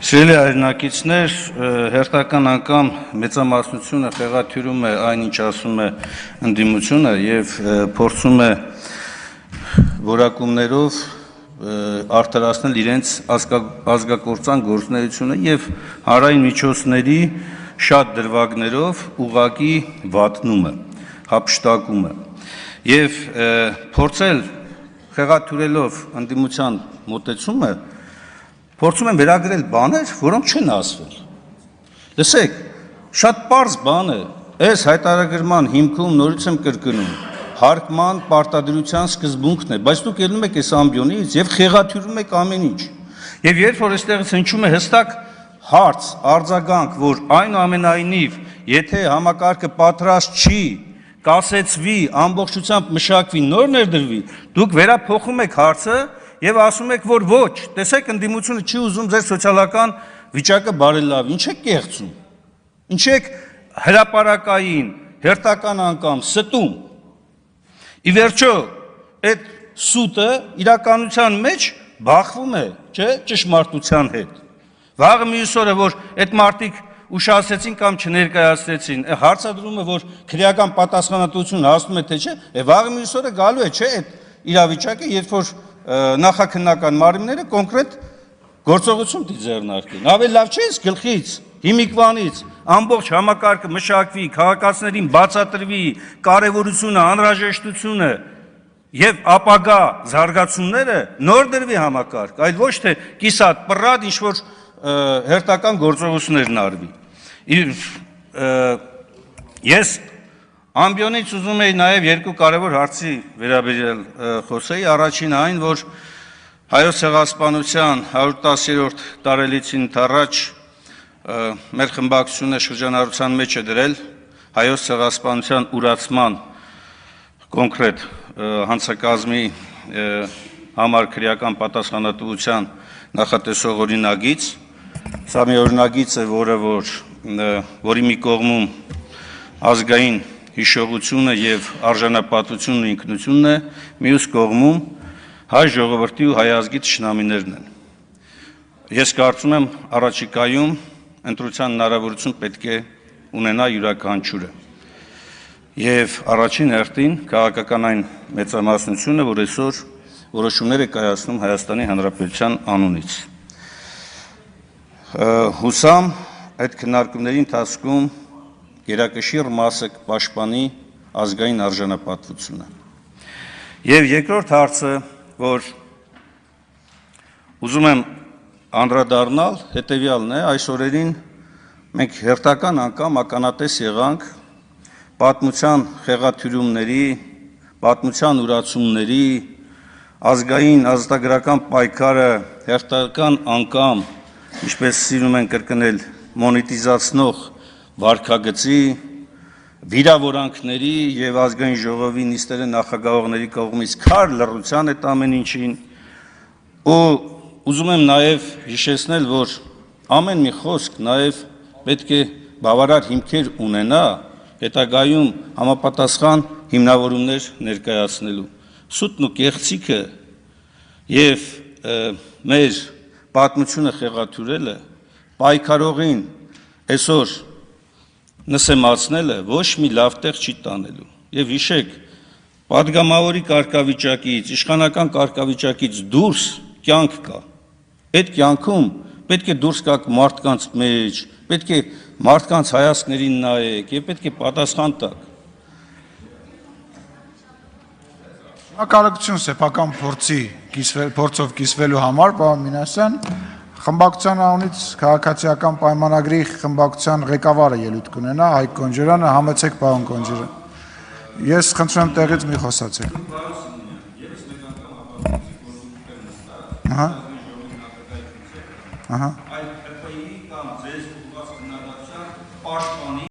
Սիրելի հայրենակիցներ, հերթական անգամ մեծամասնությունը խեղաթյուրում է այն, ինչ ասում է ընդդիմությունը եւ փորձում է որակումներով արդարացնել իրենց ազգակործան գործունեությունը եւ հանրային միջոցների շատ դրվագներով ուղղակի վատնումը, հափշտակումը եւ փորձել խեղաթյուրելով ընդդիմության մոտեցումը փորձում են վերագրել բաներ, որոնք չեն ասվել։ Լսեք, շատ պարզ բան է, այս հայտարարագրման հիմքում նորից եմ կրկնում, հարկման պարտադրության սկզբունքն է, բայց դուք ելնում եք այս ամբիոնից եւ խեղաթյուրում եք ամեն ինչ։ Եվ երբ որ այստեղից հնչում է հստակ հարց, արձագանք, որ այնուամենայնիվ, եթե համակարգը պատրաստ չի, կասեցվի, ամբողջությամբ մշակվի, նոր ներդրվի, դուք վերափոխում եք հարցը եւ ասում եք, որ ոչ, տեսեք ընդդիմությունը չի ուզում ձեր սոցիալական վիճակը բարելավի, ինչ եք կեղծում, ինչ եք հրապարակային, հերթական անգամ ստում։ Ի վերջո, այդ սուտը իրականության մեջ բախվում է, չէ, ճշմարտության հետ։ Վաղը մյուս օրը, որ այդ մարդիկ ուշացեցին կամ չներկայացրեցին, հարցադրումը, որ քրեական պատասխանատվություն հասնում է, թե չէ, վաղը մյուս օրը գալու է, չէ, այդ իրավիճակը, երբ որ նախաքննական մարմինները կոնկրետ գործողություն ձեռնարկեն։ Ավելի լավ չէ՞ այս գլխից, հիմիկվանից ամբողջ համակարգը մշակվի, քաղաքացիներին բացատրվի կարևորությունը, անհրաժեշտությունը եւ ապագա զարգացումները, նոր դրվի համակարգ, այլ ոչ թե կիսատ պռատ ինչ որ հերթական գործողություններն արվի։ Ես ամբիոնից ուզում էի նաև երկու կարևոր հարցի վերաբերյալ խոսեի, առաջին այն, որ հայոց ցեղասպանության 110-րդ տարելիցին առաջ մեր խմբակցությունը շրջանառության մեջ է դրել հայոց ցեղասպանության ուրացման կոնկրետ հանցակազմի համար քրեական պատասխանատվության նախատեսող օրինագիծ, սա մի օրինագիծ է, որի մի կողմում ազգային հիշողությունը եւ արժանապատվությունն ու ինքնությունն է, մյուս կողմում հայ ժողովրդի ու հայ ազգի թշնամիներն են։ Ես կարծում եմ առաջիկայում ընտրության հնարավորություն պետք է ունենա յուրաքանչյուրը։ Եվ առաջին հերթին քաղաքական այն մեծամասնությունը, որ այսօր որոշումներ է կայացնում Հայաստանի Հանրապետության անունից։ Հուսամ այդ քննարկումների ընթացքում գերակշիռ մասը կպաշտպանի ազգային արժանապատվությունը։ Եվ երկրորդ հարցը, որ ուզում եմ անդրադառնալ, հետևյալն է, այս օրերին մենք հերթական անգամ ականատես եղանք պատմության խեղաթյուրումների, պատմության ուրացումների, ազգային ազատագրական պայքարը հերթական անգամ, ինչպես սիրում են կրկնել, մոնետիզացնող վարքագծի, վիրավորանքների եւ ազգային ժողովի նիստերի նախագահողների կողմից քար լռության այդ ամեն ինչին, ու ուզում եմ նաեւ հիշեցնել, որ ամեն մի խոսք նաեւ պետք է բավարար հիմքեր ունենա հետագայում համապատասխան հիմնավորումներ ներկայացնելու։ Սուտն ու կեղծիքը եւ մեր պատմությունը խեղաթյուրելը պայքարողին այսօր նսեմացնելը ոչ մի լավ տեղ չի տանելու։ Եվ հիշեք, պատգամավորի կարգավիճակից, իշխանական կարգավիճակից դուրս կյանք կա։ Այդ կյանքում պետք է դուրս գաք մարդկանց մեջ, պետք է մարդկանց հայացքներին նայեք եւ պետք է պատասխան տաք։ Շնորհակալություն սեփական փորձով կիսվելու համար, պարոն Մինասյան։ Խմբակցության անունից քաղաքացիական պայմանագրի խմբակցության ղեկավարը ելույթ կունենա, Հայկ Կոնջերյանը, համեցեք պարոն Կոնջերյան։ Ես խնդրում եմ տեղից մի խոսացեք։ Ահա։